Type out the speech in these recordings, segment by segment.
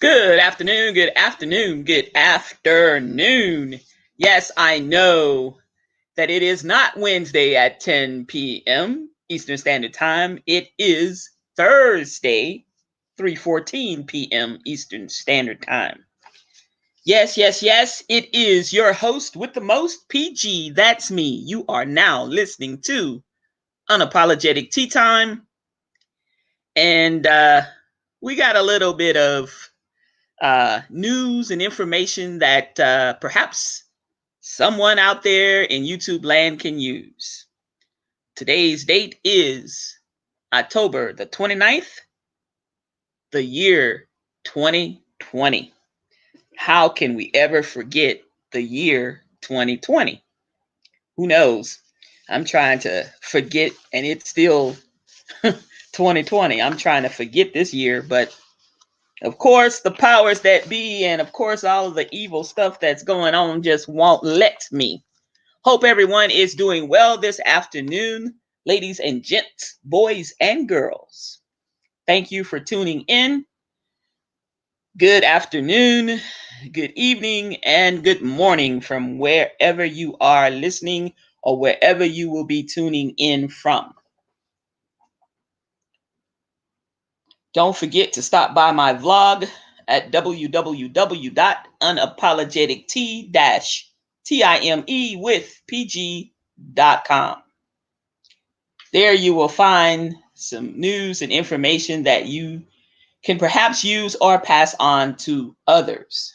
Good afternoon, good afternoon, good afternoon. Yes, I know that it is not Wednesday at 10 p.m. Eastern Standard Time. It is Thursday, 3:14 p.m. Eastern Standard Time. Yes, yes, yes, it is your host with the most, PG. That's me. You are now listening to Unapologetic Tea Time. And we got a little bit of news and information that perhaps someone out there in YouTube land can use. Today's date is October the 29th, the year 2020. How can we ever forget the year 2020? Who knows? I'm trying to forget, and it's still 2020. I'm trying to forget this year, but of course, the powers that be, and of course, all of the evil stuff that's going on just won't let me. Hope everyone is doing well this afternoon, ladies and gents, boys and girls. Thank you for tuning in. Good afternoon, good evening, and good morning from wherever you are listening or wherever you will be tuning in from. Don't forget to stop by my vlog at www.unapologetic-timewithpg.com. There you will find some news and information that you can perhaps use or pass on to others.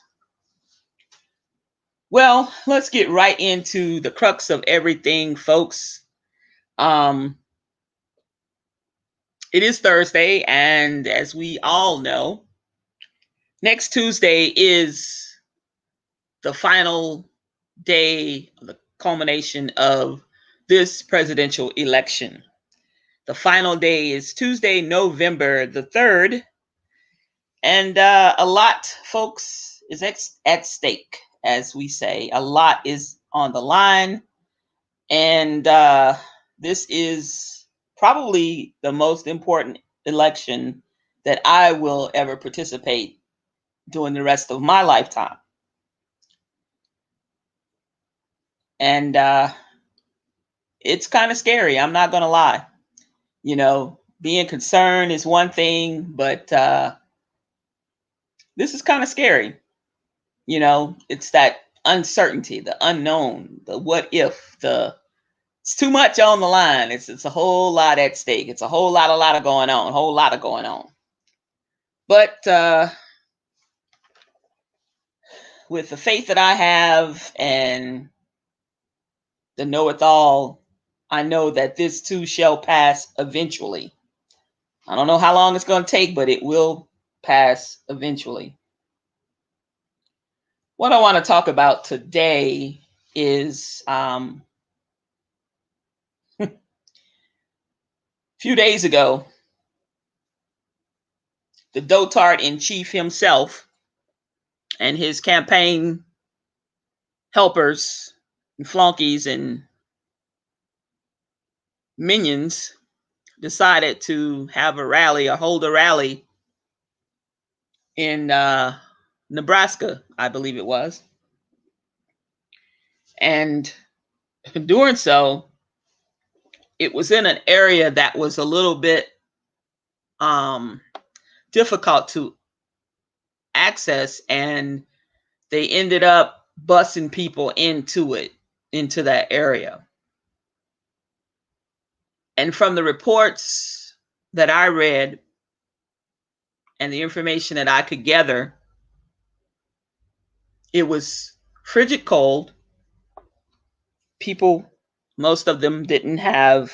Well, let's get right into the crux of everything, folks. It is Thursday, and as we all know, next Tuesday is the final day of the culmination of this presidential election. The final day is Tuesday, November the 3rd. And a lot, folks, is at stake, as we say. A lot is on the line. And this is probably the most important election that I will ever participate during the rest of my lifetime. And it's kind of scary. I'm not going to lie. You know, being concerned is one thing, but this is kind of scary. You know, it's that uncertainty, the unknown, the what if, it's too much on the line. It's a whole lot at stake. It's a whole lot of going on. But with the faith that I have and the know-it-all, I know that this too shall pass eventually. I don't know how long it's going to take, but it will pass eventually. What I want to talk about today is a few days ago, the dotard in chief himself and his campaign helpers and flunkies and minions decided to have a rally or hold a rally in Nebraska, I believe it was. And doing so, it was in an area that was a little bit difficult to access, and they ended up busing people into that area. And from the reports that I read and the information that I could gather, it was frigid cold. People, most of them didn't have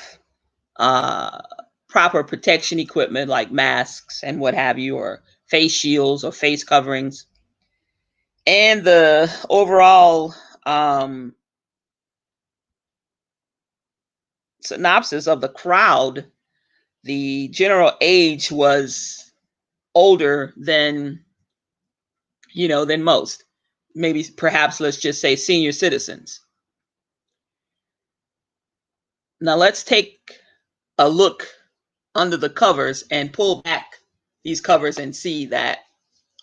proper protection equipment like masks and what have you, or face shields or face coverings. And the overall synopsis of the crowd, the general age was older than most. Maybe perhaps let's just say senior citizens. Now let's take a look under the covers and pull back these covers and see that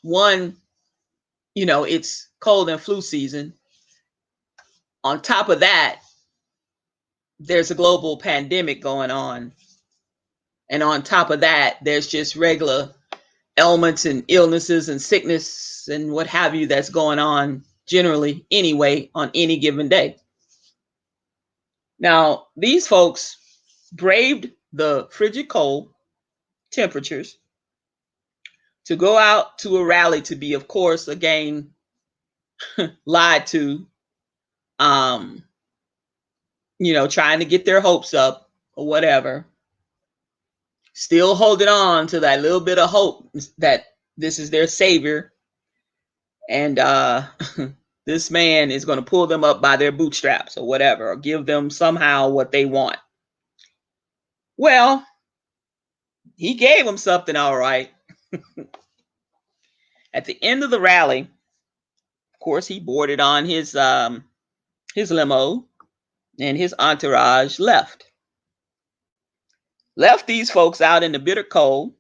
One, it's cold and flu season. On top of that, there's a global pandemic going on. And on top of that, there's just regular ailments and illnesses and sickness and what have you that's going on generally anyway on any given day. Now, these folks braved the frigid cold temperatures to go out to a rally to be, of course, again, lied to, trying to get their hopes up or whatever. Still holding on to that little bit of hope that this is their savior. And this man is going to pull them up by their bootstraps or whatever, or give them somehow what they want. Well, he gave them something, all right. At the end of the rally, of course, he boarded on his limo, and his entourage left these folks out in the bitter cold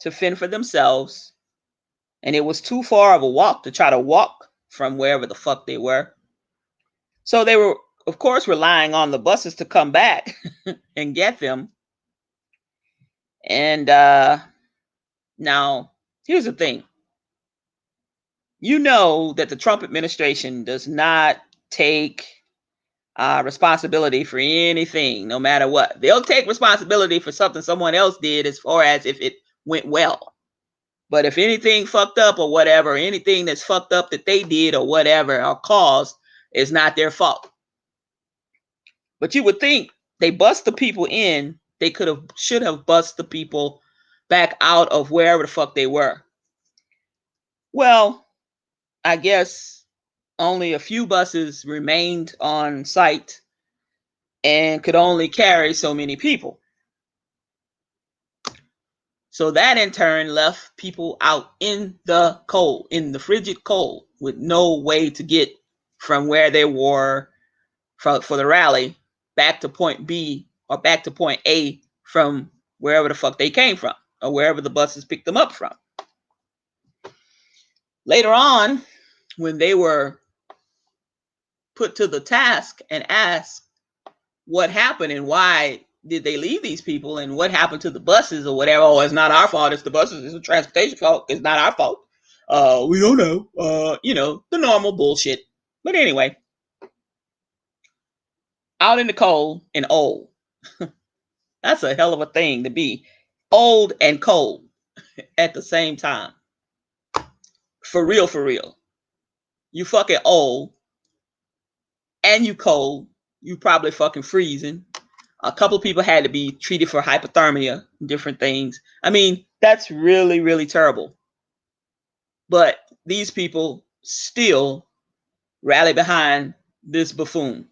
to fend for themselves. And it was too far of a walk to try to walk from wherever the fuck they were. So they were, of course, relying on the buses to come back and get them. And now, here's the thing. You know that the Trump administration does not take responsibility for anything, no matter what. They'll take responsibility for something someone else did as far as if it went well. But if anything fucked up or whatever, anything that's fucked up that they did or whatever or caused, is not their fault. But you would think they bust the people in, they should have bust the people back out of wherever the fuck they were. Well, I guess only a few buses remained on site and could only carry so many people. So that in turn left people out in the cold, in the frigid cold, with no way to get from where they were for the rally back to point B or back to point A from wherever the fuck they came from or wherever the buses picked them up from. Later on, when they were put to the task and asked what happened and why did they leave these people and what happened to the buses or whatever, oh, it's not our fault, it's the buses, it's the transportation fault, it's not our fault. We don't know. The normal bullshit. But anyway, out in the cold and old. That's a hell of a thing to be. Old and cold at the same time. For real, for real. You fucking old and you cold. You probably fucking freezing. A couple of people had to be treated for hypothermia, different things. I mean, that's really, really terrible. But these people still rally behind this buffoon.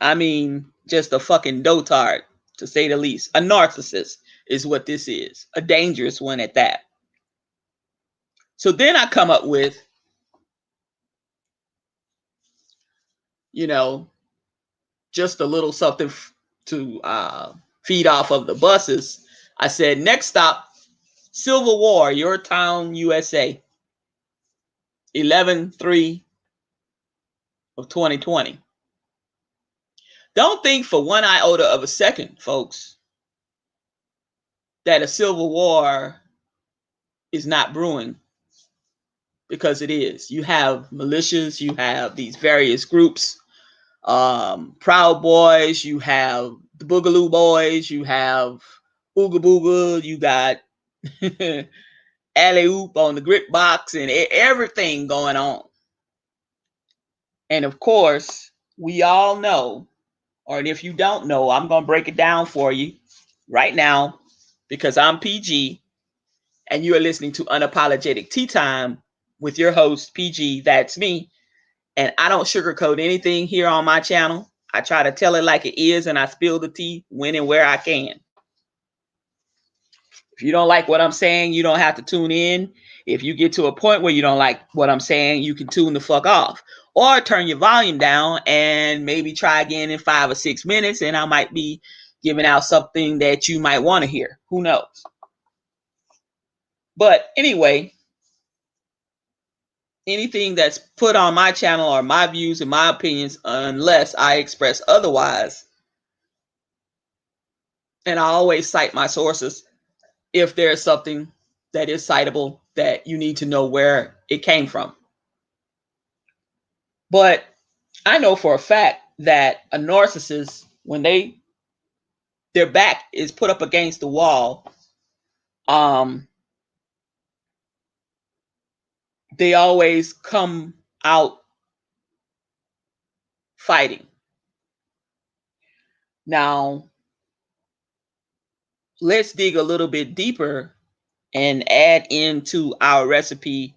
I mean, just a fucking dotard, to say the least. A narcissist is what this is. A dangerous one at that. So then I come up with, just a little something to feed off of the buses. I said, next stop, Civil War, your town, USA. 11/3 of 2020. Don't think for one iota of a second, folks, that a civil war is not brewing, because it is. You have militias, you have these various groups, Proud Boys, you have the Boogaloo Boys, you have Ooga Booga, you got Alley Oop on the Grit Box, and everything going on. And of course, we all know, or if you don't know, I'm going to break it down for you right now, because I'm PG, and you are listening to Unapologetic Tea Time with your host, PG, that's me. And I don't sugarcoat anything here on my channel. I try to tell it like it is, and I spill the tea when and where I can. If you don't like what I'm saying, you don't have to tune in. If you get to a point where you don't like what I'm saying, you can tune the fuck off. Or turn your volume down and maybe try again in 5 or 6 minutes, and I might be giving out something that you might want to hear. Who knows? But anyway, anything that's put on my channel are my views and my opinions unless I express otherwise. And I always cite my sources if there's something that is citable that you need to know where it came from. But I know for a fact that a narcissist, when their back is put up against the wall, they always come out fighting. Now, let's dig a little bit deeper and add into our recipe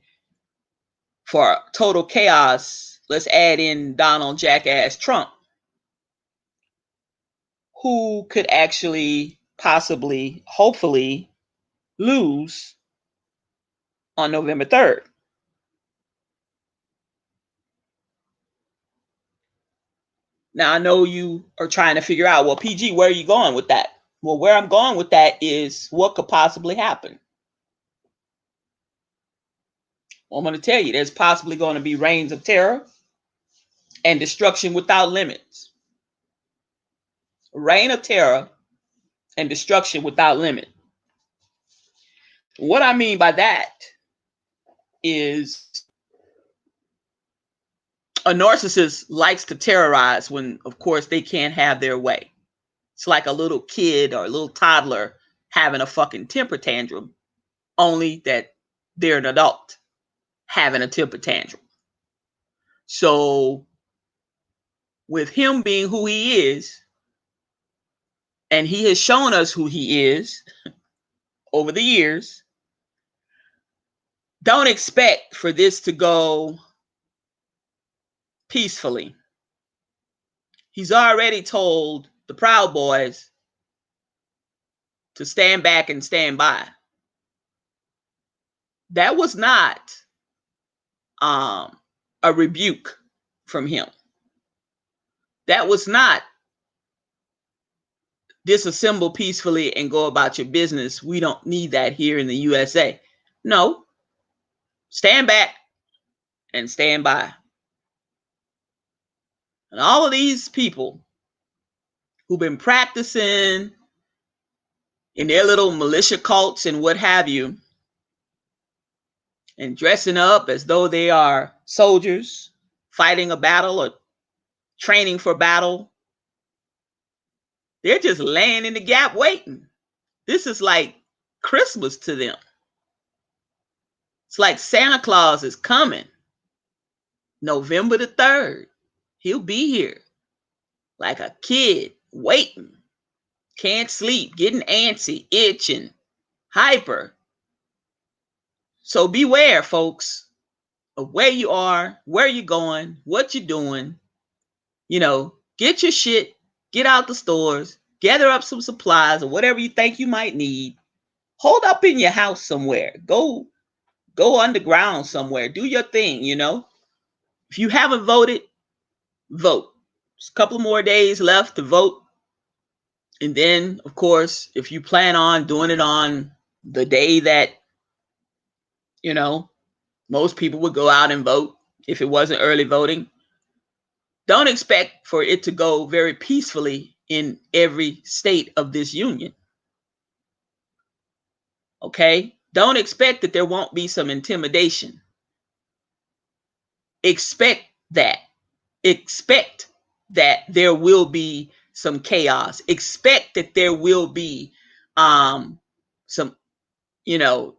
for total chaos. Let's add in Donald Jackass Trump, who could actually possibly, hopefully, lose on November 3rd. Now, I know you are trying to figure out, well, PG, where are you going with that? Well, where I'm going with that is what could possibly happen. Well, I'm going to tell you, there's possibly going to be reigns of terror and destruction without limits. Reign of terror and destruction without limit. What I mean by that is a narcissist likes to terrorize when, of course, they can't have their way. It's like a little kid or a little toddler having a fucking temper tantrum, only that they're an adult having a temper tantrum. So with him being who he is, and he has shown us who he is over the years, don't expect for this to go peacefully. He's already told the Proud Boys to stand back and stand by. That was not a rebuke from him. That was not disassemble peacefully and go about your business. We don't need that here in the USA. No. Stand back and stand by. And all of these people who've been practicing in their little militia cults and what have you, and dressing up as though they are soldiers fighting a battle or training for battle, they're just laying in the gap waiting. This is like Christmas to them. It's like Santa Claus is coming. November the 3rd. He'll be here like a kid waiting. Can't sleep, getting antsy, itching, hyper. So beware, folks, of where you are, where you're going, what you're doing. You know, get your shit, get out the stores, gather up some supplies or whatever you think you might need. Hold up in your house somewhere. Go underground somewhere. Do your thing, you know. If you haven't voted, vote. There's a couple more days left to vote. And then, of course, if you plan on doing it on the day that, you know, most people would go out and vote, if it wasn't early voting, don't expect for it to go very peacefully in every state of this union. Okay? Don't expect that there won't be some intimidation. Expect that. Expect that there will be some chaos. Expect that there will be some, you know,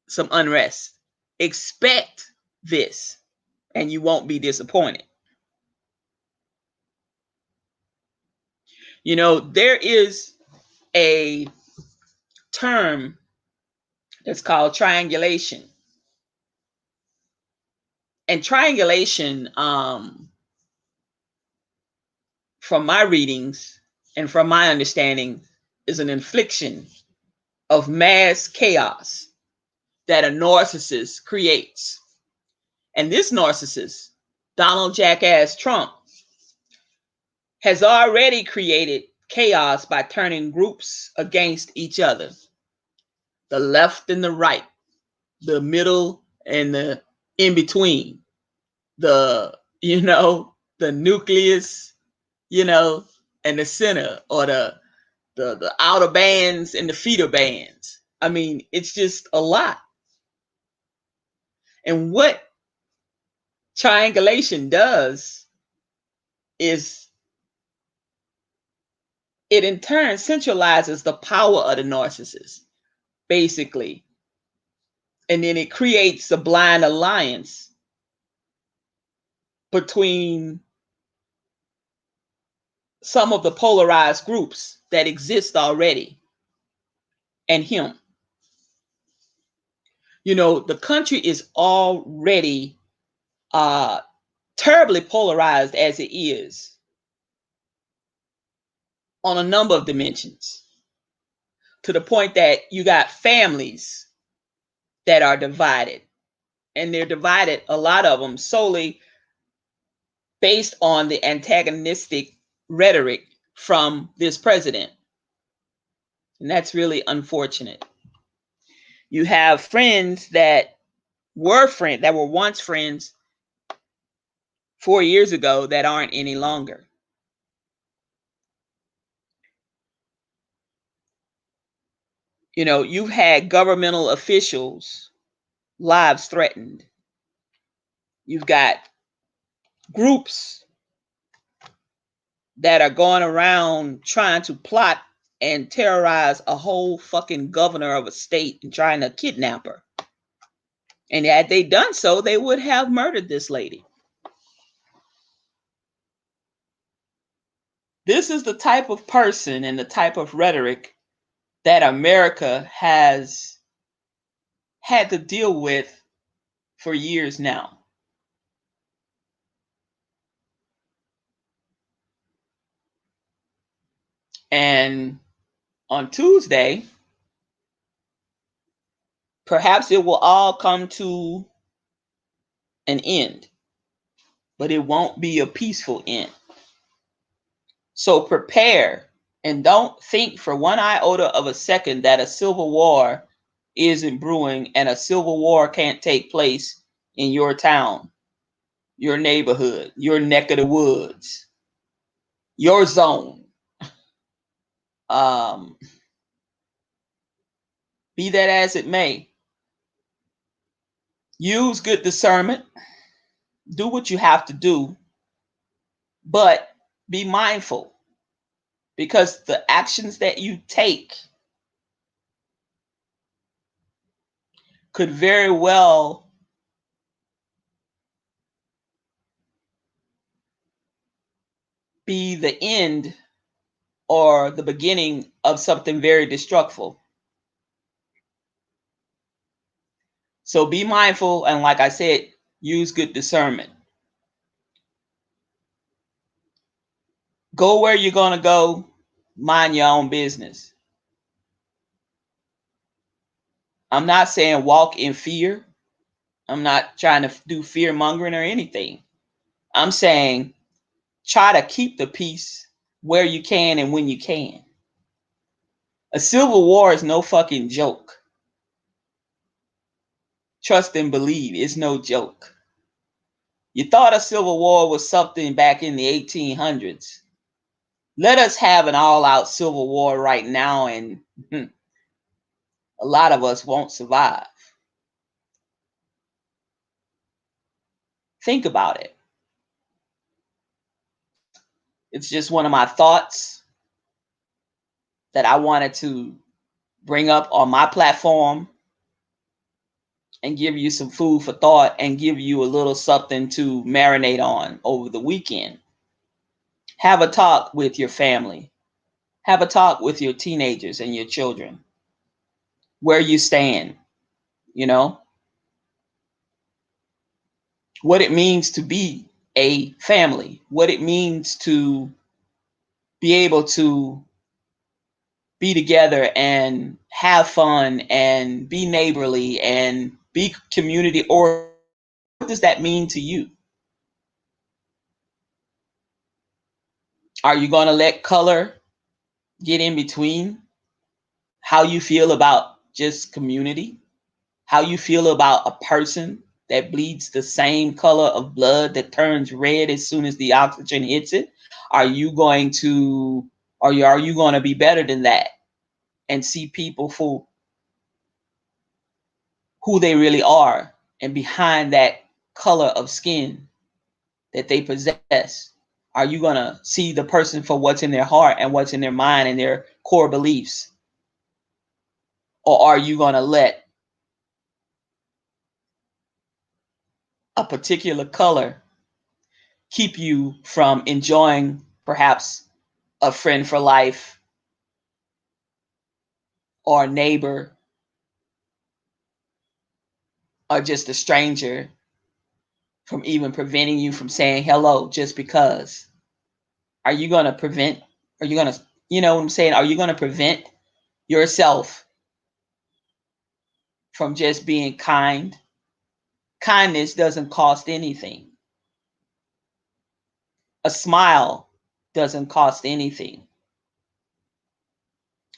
some unrest. Expect this, and you won't be disappointed. You know, there is a term that's called triangulation. And triangulation, from my readings and from my understanding, is an infliction of mass chaos that a narcissist creates. And this narcissist, Donald Jackass Trump, has already created chaos by turning groups against each other. The left and the right, the middle and the in between the, the nucleus, and the center, or the outer bands and the feeder bands. I mean, it's just a lot. And what triangulation does is it in turn centralizes the power of the narcissist, basically. And then it creates a blind alliance between some of the polarized groups that exist already and him. The country is already terribly polarized as it is on a number of dimensions, to the point that you got families that are divided, and they're divided, a lot of them, solely based on the antagonistic rhetoric from this president. And that's really unfortunate. You have friends that were once friends 4 years ago that aren't any longer. You've had governmental officials' lives threatened. You've got groups that are going around trying to plot and terrorize a whole fucking governor of a state and trying to kidnap her. And had they done so, they would have murdered this lady. This is the type of person and the type of rhetoric that America has had to deal with for years now. And on Tuesday, perhaps it will all come to an end, but it won't be a peaceful end. So prepare, and don't think for one iota of a second that a civil war isn't brewing, and a civil war can't take place in your town, your neighborhood, your neck of the woods, your zone. Be that as it may, use good discernment, do what you have to do, but be mindful, because the actions that you take could very well be the end or the beginning of something very destructive. So be mindful, and like I said, use good discernment. Go where you're going to go, mind your own business. I'm not saying walk in fear. I'm not trying to do fear mongering or anything. I'm saying try to keep the peace where you can and when you can. A civil war is no fucking joke. Trust and believe, it's no joke. You thought a civil war was something back in the 1800s. Let us have an all-out civil war right now, and a lot of us won't survive. Think about it. It's just one of my thoughts that I wanted to bring up on my platform and give you some food for thought and give you a little something to marinate on over the weekend. Have a talk with your family. Have a talk with your teenagers and your children. Where you stand, what it means to be a family, what it means to be able to be together and have fun and be neighborly and be community oriented. What does that mean to you? Are you going to let color get in between how you feel about just community, how you feel about a person, that bleeds the same color of blood that turns red as soon as the oxygen hits it? Are you going to are you going to be better than that and see people for who they really are and behind that color of skin that they possess? Are you going to see the person for what's in their heart and what's in their mind and their core beliefs? Or are you going to let a particular color keep you from enjoying perhaps a friend for life or a neighbor or just a stranger from even preventing you from saying hello just because? Are you going to prevent, are you going to, you know what I'm saying? Are you going to prevent yourself from just being kind? Kindness doesn't cost anything. A smile doesn't cost anything.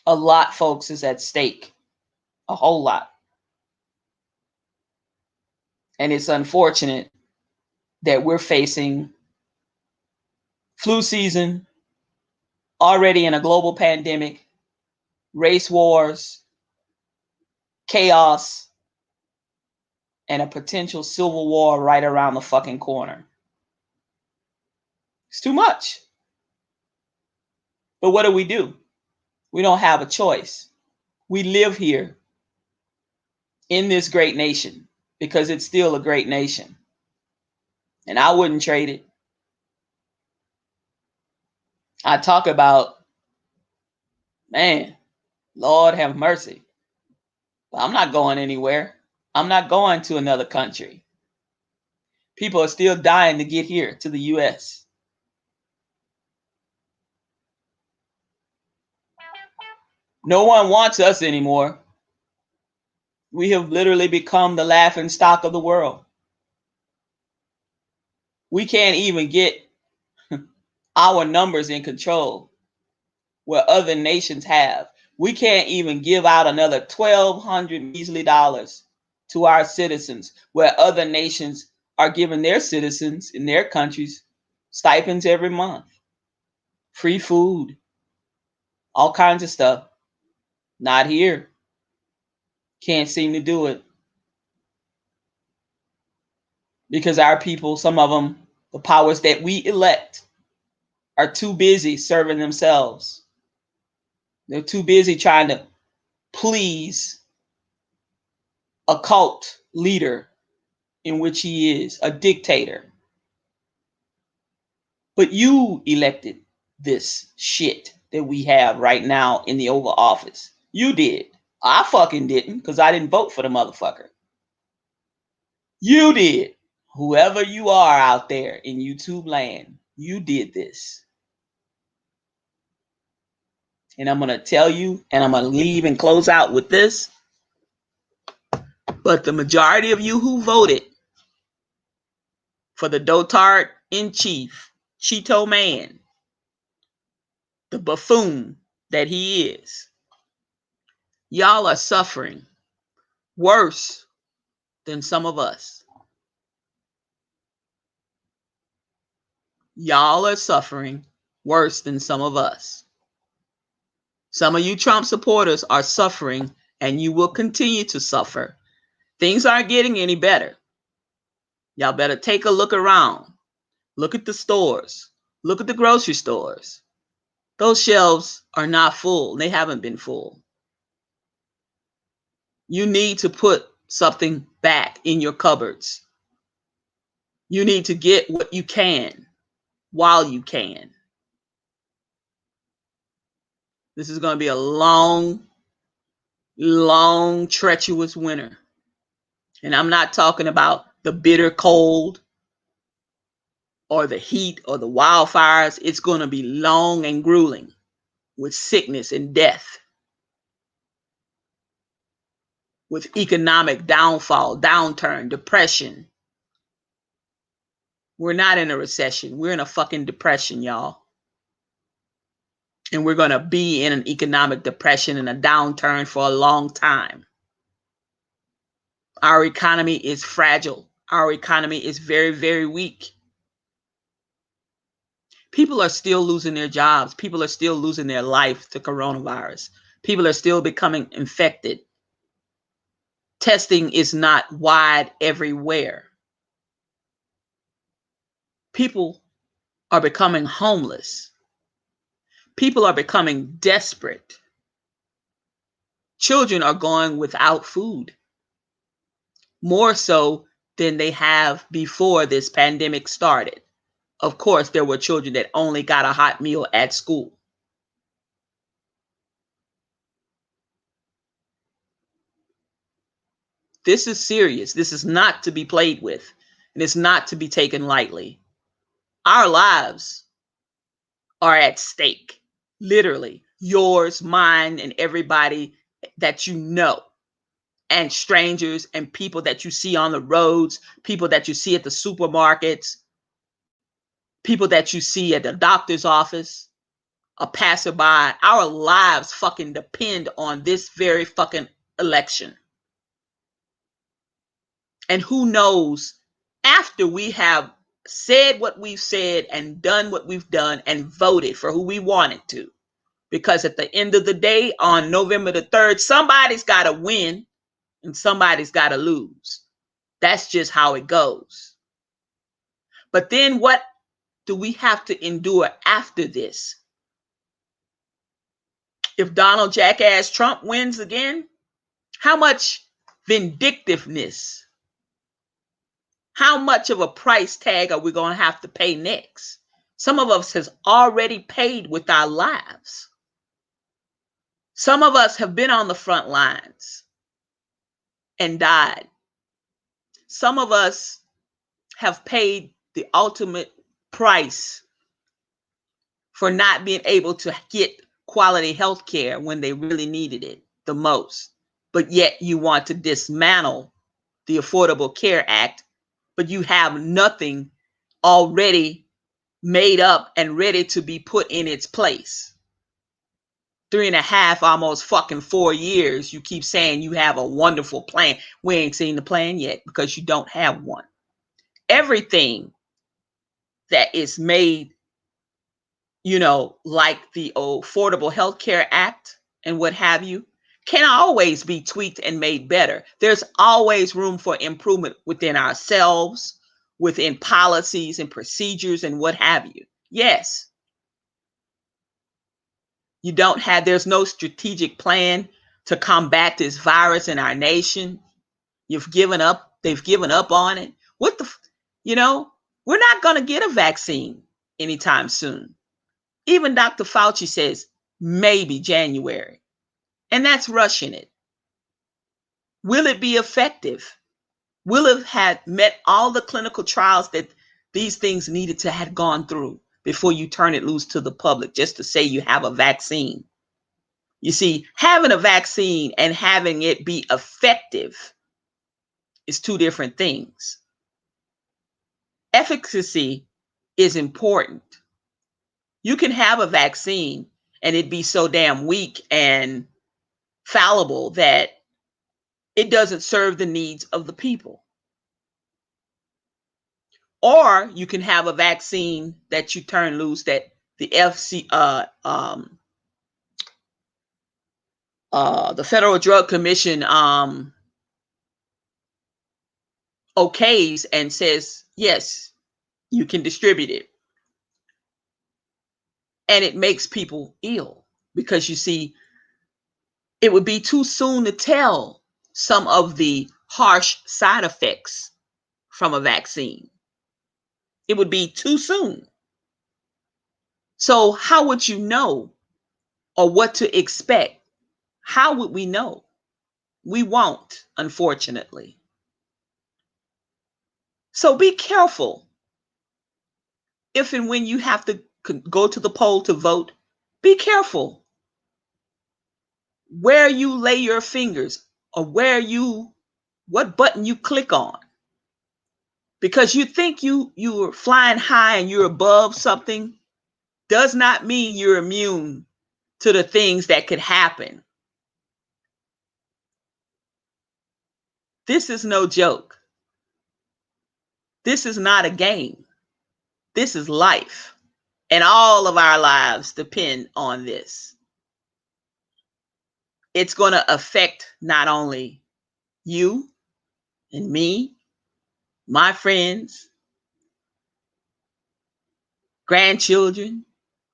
A lot, folks, is at stake. A whole lot. And it's unfortunate that we're facing flu season, already in a global pandemic, race wars, chaos, and a potential civil war right around the fucking corner. It's too much. But what do? We don't have a choice. We live here in this great nation because it's still a great nation. And I wouldn't trade it. I talk about, man, Lord have mercy. But I'm not going anywhere. I'm not going to another country. People are still dying to get here to the U.S. No one wants us anymore. We have literally become the laughing stock of the world. We can't even get our numbers in control where other nations have. We can't even give out another $1,200 measly dollars to our citizens where other nations are giving their citizens in their countries stipends every month, free food, all kinds of stuff. Not here. Can't seem to do it. Because our people, some of them, the powers that we elect, are too busy serving themselves. They're too busy trying to please a cult leader in which he is a dictator. But you elected this shit that we have right now in the Oval Office. You did. I fucking didn't, because I didn't vote for the motherfucker. You did. Whoever you are out there in YouTube land, you did this. And I'm going to tell you, and I'm going to leave and close out with this. But the majority of you who voted for the dotard in chief, Cheeto Man, the buffoon that he is, y'all are suffering worse than some of us. Y'all are suffering worse than some of us. Some of you Trump supporters are suffering, and you will continue to suffer. Things aren't getting any better. Y'all better take a look around. Look at the stores. Look at the grocery stores. Those shelves are not full. They haven't been full. You need to put something back in your cupboards. You need to get what you can while you can. This is going to be a long, treacherous winter. And I'm not talking about the bitter cold or the heat or the wildfires. It's going to be long and grueling with sickness and death, with economic downfall, downturn, depression. We're not in a recession. We're in a fucking depression, y'all. And we're going to be in an economic depression and a downturn for a long time. Our economy is fragile. Our economy is very, very weak. People are still losing their jobs. People are still losing their life to coronavirus. People are still becoming infected. Testing is not wide everywhere. People are becoming homeless. People are becoming desperate. Children are going without food, more so than they have before this pandemic started. Of course, there were children that only got a hot meal at school. This is serious. This is not to be played with, and it's not to be taken lightly. Our lives are at stake, literally. Yours, mine, and everybody that you know, and strangers and people that you see on the roads, people that you see at the supermarkets, people that you see at the doctor's office, a passerby. Our lives fucking depend on this very fucking election. And who knows, after we have said what we've said and done what we've done and voted for who we wanted to, because at the end of the day, on November the 3rd, somebody's got to win and somebody's got to lose. That's just how it goes. But then what do we have to endure after this? If Donald Jackass Trump wins again, how much vindictiveness, how much of a price tag are we going to have to pay next? Some of us has already paid with our lives. Some of us have been on the front lines and died. Some of us have paid the ultimate price for not being able to get quality health care when they really needed it the most. But yet you want to dismantle the Affordable Care Act, but you have nothing already made up and ready to be put in its place. 3.5, almost fucking 4 years, you keep saying you have a wonderful plan. We ain't seen the plan yet because you don't have one. Everything that is made, like the Affordable Health Care Act and what have you, can always be tweaked and made better. There's always room for improvement within ourselves, within policies and procedures and what have you. Yes. There's no strategic plan to combat this virus in our nation. You've given up. They've given up on it. We're not going to get a vaccine anytime soon. Even Dr. Fauci says maybe January. And that's rushing it. Will it be effective? Will it have met all the clinical trials that these things needed to have gone through before you turn it loose to the public just to say you have a vaccine? You see, having a vaccine and having it be effective is two different things. Efficacy is important. You can have a vaccine and it be so damn weak and fallible that it doesn't serve the needs of the people. Or you can have a vaccine that you turn loose that the the Federal Drug Commission okays and says, yes, you can distribute it. And it makes people ill because you see, it would be too soon to tell some of the harsh side effects from a vaccine. It would be too soon. So how would you know or what to expect? How would we know? We won't, unfortunately. So be careful. If and when you have to go to the poll to vote, be careful where you lay your fingers or what button you click on. Because you think you're flying high and you're above something does not mean you're immune to the things that could happen. This is no joke. This is not a game. This is life. And all of our lives depend on this. It's going to affect not only you and me, my friends, grandchildren,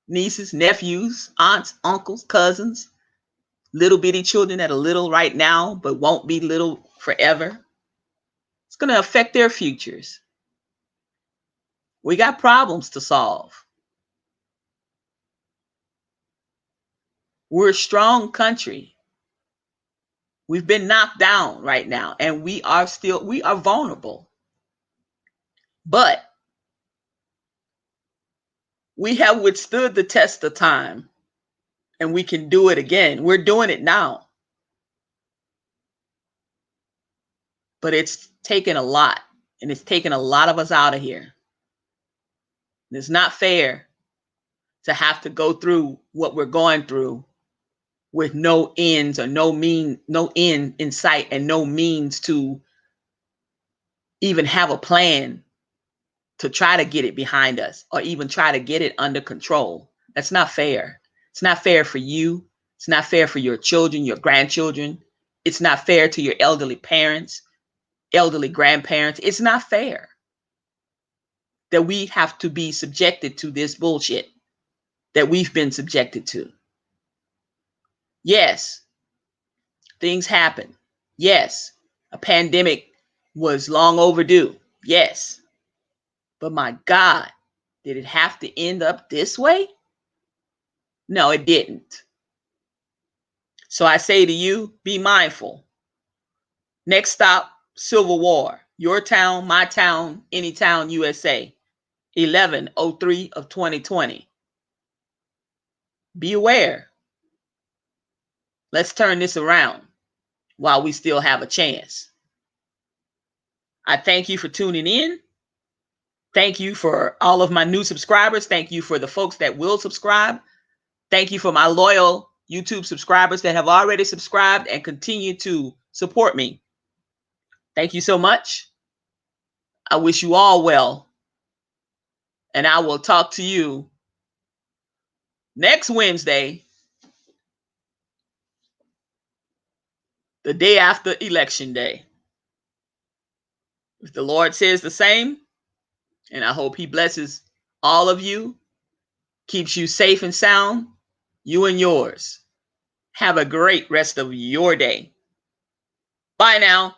nieces, nephews, aunts, uncles, cousins, little bitty children that are little right now but won't be little forever. It's going to affect their futures. We got problems to solve. We're a strong country. We've been knocked down right now, and we are vulnerable. But we have withstood the test of time, and we can do it again. We're doing it now. But it's taken a lot, and it's taken a lot of us out of here. It's not fair to have to go through what we're going through with no ends or no end in sight and no means to even have a plan to try to get it behind us or even try to get it under control. That's not fair. It's not fair for you. It's not fair for your children, your grandchildren. It's not fair to your elderly parents, elderly grandparents. It's not fair that we have to be subjected to this bullshit that we've been subjected to. Yes, things happen. Yes, a pandemic was long overdue. Yes. But my God, did it have to end up this way? No, it didn't. So I say to you, be mindful. Next stop, Civil War. Your town, my town, any town, USA. 11/03 of 2020. Be aware. Let's turn this around while we still have a chance. I thank you for tuning in. Thank you for all of my new subscribers. Thank you for the folks that will subscribe. Thank you for my loyal YouTube subscribers that have already subscribed and continue to support me. Thank you so much. I wish you all well. And I will talk to you next Wednesday, the day after Election Day. If the Lord says the same, and I hope He blesses all of you, keeps you safe and sound, you and yours. Have a great rest of your day. Bye now.